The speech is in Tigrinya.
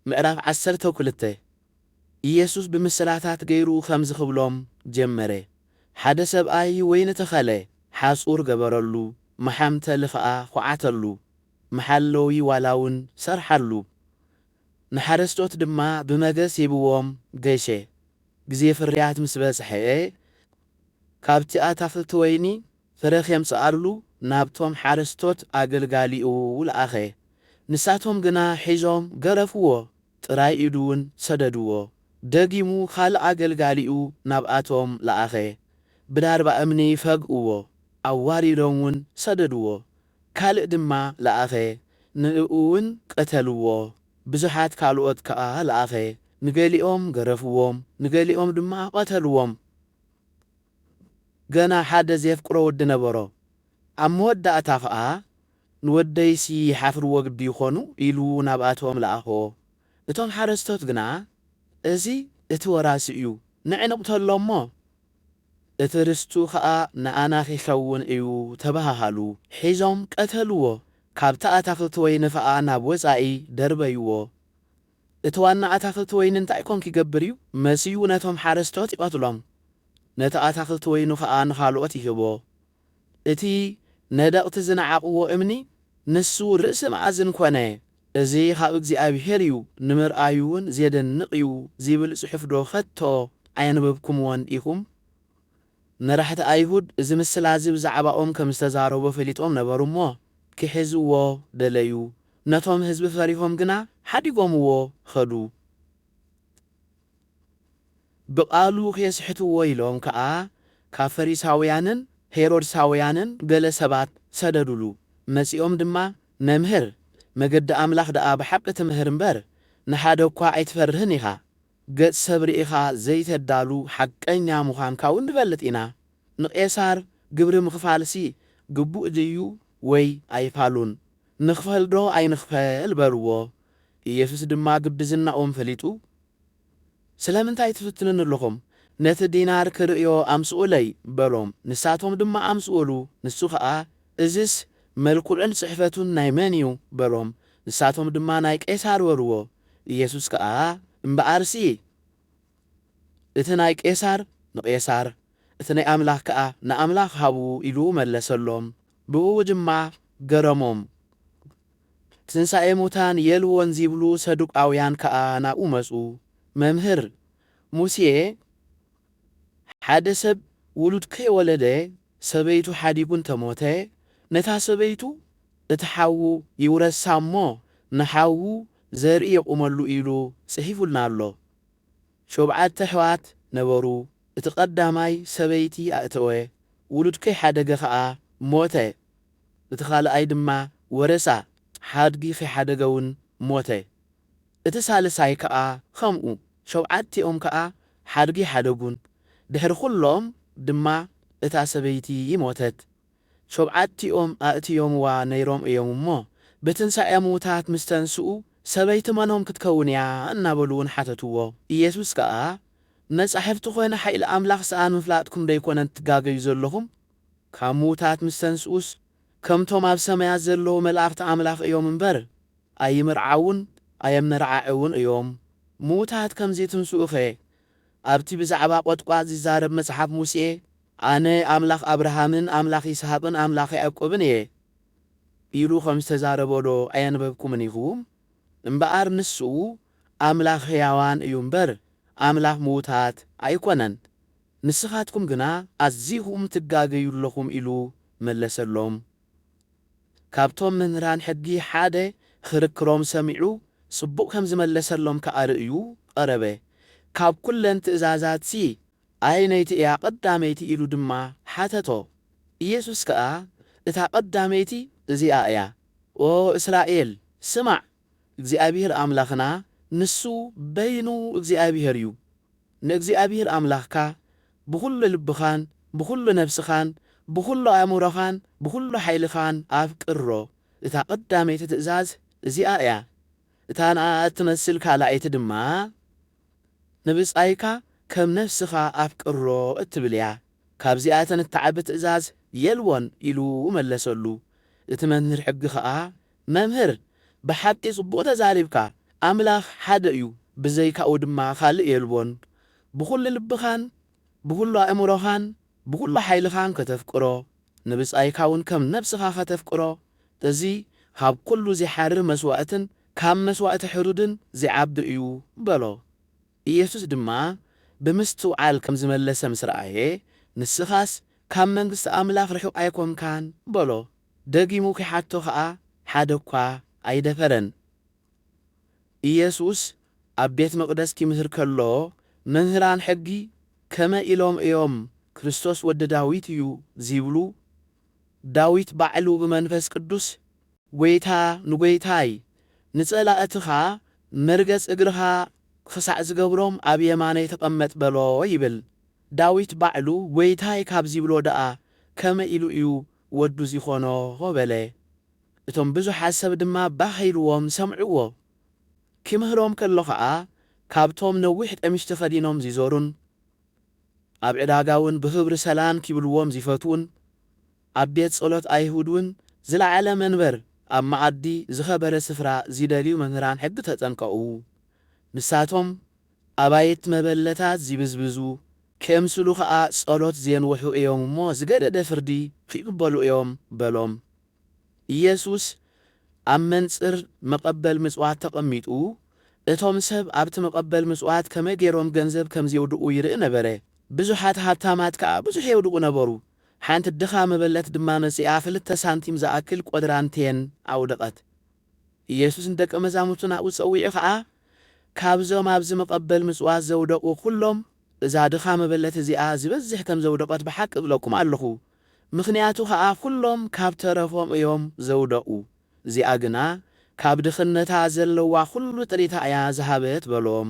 ምዕራፍ 12 ኢየሱስ ብምስላታት ገይሩ ከም ዝኽብሎም ጀመረ። ሓደ ሰብኣይ ወይኒ ተኸለ፣ ሓጹር ገበረሉ፣ መሓምተል ኸኣ ኹዓተሉ፣ መሓለዊ ዋላውን ሰርሓሉ። ንሓረስቶት ድማ ብመገስ ሂብዎም ገሸ። ግዜ ፍርያት ምስ በጽሐ ካብቲ ኣታኽልቲ ወይኒ ፍረ ከምጽኣሉ ናብቶም ሓረስቶት ኣገልጋሊኡ ለኣኸ። ንሳቶም ግና ሒዞም ገረፍዎ፣ ጥራይ ኢዱ እውን ሰደድዎ። ደጊሙ ካልእ ኣገልጋሊኡ ናብኣቶም ለኣኸ። ብዳርባ እምኒ ፈግእዎ፣ ኣዋሪዶም እውን ሰደድዎ። ካልእ ድማ ለኣኸ፣ ንዕኡ እውን ቀተልዎ። ብዙሓት ካልኦት ከኣ ለኣኸ፣ ንገሊኦም ገረፍዎም፣ ንገሊኦም ድማ ቀተልዎም። ገና ሓደ ዘፍቅሮ ወዲ ነበሮ። ኣብ መወዳእታ ኸኣ ንወደይሲ ይሓፍርዎ ግዲ ይኾኑ ኢሉ ናብኣቶም ለኣኾ። እቶም ሓረስቶት ግና እዚ እቲ ወራሲ እዩ ንዕንቕተሎ እሞ እቲ ርስቱ ኸኣ ንኣና ኺኸውን እዩ ተባሃሃሉ። ሒዞም ቀተልዎ፣ ካብቲ ኣታኽልቲ ወይኒ ኸኣ ናብ ወፃኢ ደርበይዎ። እቲ ዋና ኣታኽልቲ ወይኒ እንታይ ኮን ክገብር እዩ? መሲዩ ነቶም ሓረስቶት ይቐትሎም፣ ነቲ ኣታኽልቲ ወይኑ ኸኣ ንኻልኦት ይህቦ። እቲ ነደቕቲ ዝነዓቕዎ እምኒ ንሱ ርእሲ መኣዝን ኮነ። እዚ ካብ እግዚኣብሔር እዩ ንምርኣዩ እውን ዘደንቕ እዩ ዝብል ጽሑፍ ዶ ኸቶ ኣየንበብኩምዎን ኢኹም? መራሕቲ ኣይሁድ እዚ ምስላ እዚ ብዛዕባኦም ከም ዝተዛረቦ ፈሊጦም ነበሩ እሞ ክሕዝዎ ደለዩ። ነቶም ህዝቢ ፈሪሆም ግና ሓዲጎምዎ ኸዱ። ብቓሉ ከስሕትዎ ኢሎም ከኣ ካብ ፈሪሳውያንን ሄሮድሳውያንን ገለ ሰባት ሰደዱሉ። መጺኦም ድማ መምህር መገዲ ኣምላኽ ደኣ ብሓቂ ትምህር እምበር ንሓደ እኳ ኣይትፈርህን ኢኻ። ገጽ ሰብ ርኢኻ ዘይተዳሉ ሓቀኛ ምዃንካ እውን ንፈልጥ ኢና። ንቄሳር ግብሪ ምኽፋልሲ ግቡእ ድዩ ወይ ኣይፋሉን? ንኽፈል ዶ ኣይንኽፈል በልዎ። ኢየሱስ ድማ ግብዝናኦም ፈሊጡ ስለምንታይ ትፍትኑን ኣለኹም? ነቲ ዲናር ክርእዮ ኣምስኡለይ በሎም። ንሳቶም ድማ ኣምስኡሉ። ንሱ ኸኣ እዝስ መልኩዕን ጽሕፈቱን ናይ መን እዩ በሎም። ንሳቶም ድማ ናይ ቄሳር በልዎ። ኢየሱስ ከኣ እምበኣርሲ እቲ ናይ ቄሳር ንቄሳር፣ እቲ ናይ ኣምላኽ ከኣ ንኣምላኽ ሃቡ ኢሉ መለሰሎም። ብእኡ ድማ ገረሞም። ትንሣኤ ሙታን የልዎን ዚብሉ ሰዱቃውያን ከኣ ናብኡ መጹ። መምህር ሙሴ ሓደ ሰብ ውሉድ ከይወለደ ሰበይቱ ሓዲጉን ተሞተ ነታ ሰበይቱ እቲ ሓዉ ይውረሳ እሞ ንሓዉ ዘርኢ የቁመሉ ኢሉ ጽሒፉልና ኣሎ። 7 ኣሕዋት ነበሩ። እቲ ቀዳማይ ሰበይቲ ኣእተወ፣ ውሉድ ከይሓደገ ኸኣ ሞተ። እቲ ካልኣይ ድማ ወረሳ፣ ሓድጊ ከይሓደገውን ሞተ። እቲ ሳልሳይ ከኣ ከምኡ፣ 7ቲኦም ከኣ ሓድጊ ሓደጉን። ድሕሪ ኩሎም ድማ እታ ሰበይቲ ሞተት። 7ቲኦም ኣእትዮምዋ ነይሮም እዮም እሞ ብትንሣኤ ሙታት ምስ ተንስኡ ሰበይቲ መኖም ክትከውን እያ እናበሉውን ሓተትዎ። ኢየሱስ ከኣ መጻሕፍቲ ኾይነ ሓይሊ ኣምላኽ ሰኣን ምፍላጥኩም ደይኮነን ትጋገዩ ዘለኹም? ካብ ሙታት ምስ ተንስኡስ ከምቶም ኣብ ሰማያት ዘለዉ መላእኽቲ ኣምላኽ እዮም እምበር ኣይምርዓውን ኣየመርዓዕውን እዮም። ሙታት ከምዚ ትንስኡኸ ኣብቲ ብዛዕባ ቖጥቋጥ ዝዛረብ መጽሓፍ ሙሴ ኣነ ኣምላኽ ኣብርሃምን ኣምላኽ ይስሐቕን ኣምላኽ ያዕቆብን እየ ኢሉ ከም ዝተዛረቦ ዶ ኣየንበብኩምን ኢኹም? እምበኣር ንሱ ኣምላኽ ሕያዋን እዩ እምበር ኣምላኽ ሙታት ኣይኮነን። ንስኻትኩም ግና ኣዚኹም ትጋገዩለኹም ኢሉ መለሰሎም። ካብቶም መምህራን ሕጊ ሓደ ክርክሮም ሰሚዑ ጽቡቕ ከም ዝመለሰሎም ከኣ ርእዩ ቀረበ። ካብ ኩለን ትእዛዛትሲ ኣይነይቲ እያ ቀዳመይቲ ኢሉ ድማ ሓተቶ። ኢየሱስ ከኣ እታ ቀዳመይቲ እዚኣ እያ፣ ኦ እስራኤል ስማዕ፣ እግዚኣብሔር ኣምላኽና ንሱ በይኑ እግዚኣብሔር እዩ። ንእግዚኣብሔር ኣምላኽካ ብኹሉ ልብኻን ብኹሉ ነፍስኻን ብኹሉ ኣእምሮኻን ብኹሉ ሓይልኻን ኣፍቅሮ። እታ ቀዳመይቲ ትእዛዝ እዚኣ እያ። እታ ንኣ እትመስል ካልኣይቲ ድማ ንብጻይካ ከም ነፍስኻ ኣፍቅሮ እትብል እያ። ካብዚኣተን እትዓቢ ትእዛዝ የልዎን ኢሉ መለሰሉ። እቲ መምህር ሕጊ ኸኣ መምህር ብሓቂ ጽቡቕ ተዛሪብካ፣ ኣምላኽ ሓደ እዩ ብዘይካኡ ድማ ካልእ የልቦን ብኹሉ ልብኻን ብኹሉ ኣእምሮኻን ብኹሉ ሓይልኻን ከተፍቅሮ ንብጻይካ እውን ከም ነፍስኻ ከተፍቅሮ እዚ ካብ ኩሉ ዝሓርር መስዋዕትን ካብ መስዋዕቲ ሕሩድን ዝዓቢ እዩ በሎ። ኢየሱስ ድማ ብምስትውዓል ከም ዝመለሰ ምስ ረኣየ ንስኻስ ካብ መንግሥቲ ኣምላኽ ርሑቕ ኣይኮንካን በሎ። ደጊሙ ክሓቶ ኸዓ ሓደ እኳ ኣይደፈረን። ኢየሱስ ኣብ ቤት መቕደስ ክምህር ከሎ መምህራን ሕጊ ከመይ ኢሎም እዮም ክርስቶስ ወዲ ዳዊት እዩ ዝብሉ? ዳዊት ባዕሉ ብመንፈስ ቅዱስ ጐይታ ንጐይታይ ንጸላእትኻ መርገጽ እግርኻ ክሳዕ ዝገብሮም ኣብ የማነይ ተቐመጥ በሎ ይብል። ዳዊት ባዕሉ ጐይታይ ካብ ዝብሎ ደኣ ከመይ ኢሉ እዩ ወዱ ዝኾኖ በለ። እቶም ብዙሓት ሰብ ድማ ባኺልዎም ሰምዕዎ። ክምህሮም ከሎ ኸዓ ካብቶም ነዊሕ ቀሚሽ ተኸዲኖም ዝዞሩን ኣብ ዕዳጋ እውን ብኽብሪ ሰላም ክብልዎም ዝፈትውን ኣብ ቤት ጸሎት ኣይሁድ እውን ዝለዓለ መንበር ኣብ መዓዲ ዝኸበረ ስፍራ ዝደልዩ መምህራን ሕጊ ተጸንቀቑ። ንሳቶም ኣባይት መበለታት ዝብዝብዙ ከየምስሉ ኸዓ ጸሎት ዘንውሑ እዮም እሞ ዝገደደ ፍርዲ ክይቅበሉ እዮም በሎም። ኢየሱስ ኣብ መንጽር መቐበል ምጽዋት ተቐሚጡ እቶም ሰብ ኣብቲ መቐበል ምጽዋት ከመይ ገይሮም ገንዘብ ከም ዘውድቑ ይርኢ ነበረ። ብዙሓት ሃብታማት ከዓ ብዙሕ የውድቑ ነበሩ። ሓንቲ ድኻ መበለት ድማ መጺኣ 2 ሳንቲም ዝኣክል ቆድራንቴን ኣውደቐት። ኢየሱስ ንደቀ መዛሙርቱ ናብኡ ጸዊዑ ኸዓ ካብዞም ኣብዚ መቐበል ምጽዋት ዘውደቑ ኩሎም እዛ ድኻ መበለት እዚኣ ዝበዝሕ ከም ዘውደቐት ብሓቂ እብለኩም ኣለኹ። ምኽንያቱ ኸዓ ኩሎም ካብ ተረፎም እዮም ዘውደቑ፣ እዚኣ ግና ካብ ድኽነታ ዘለዋ ኩሉ ጥሪታ እያ ዝሃበት በሎም።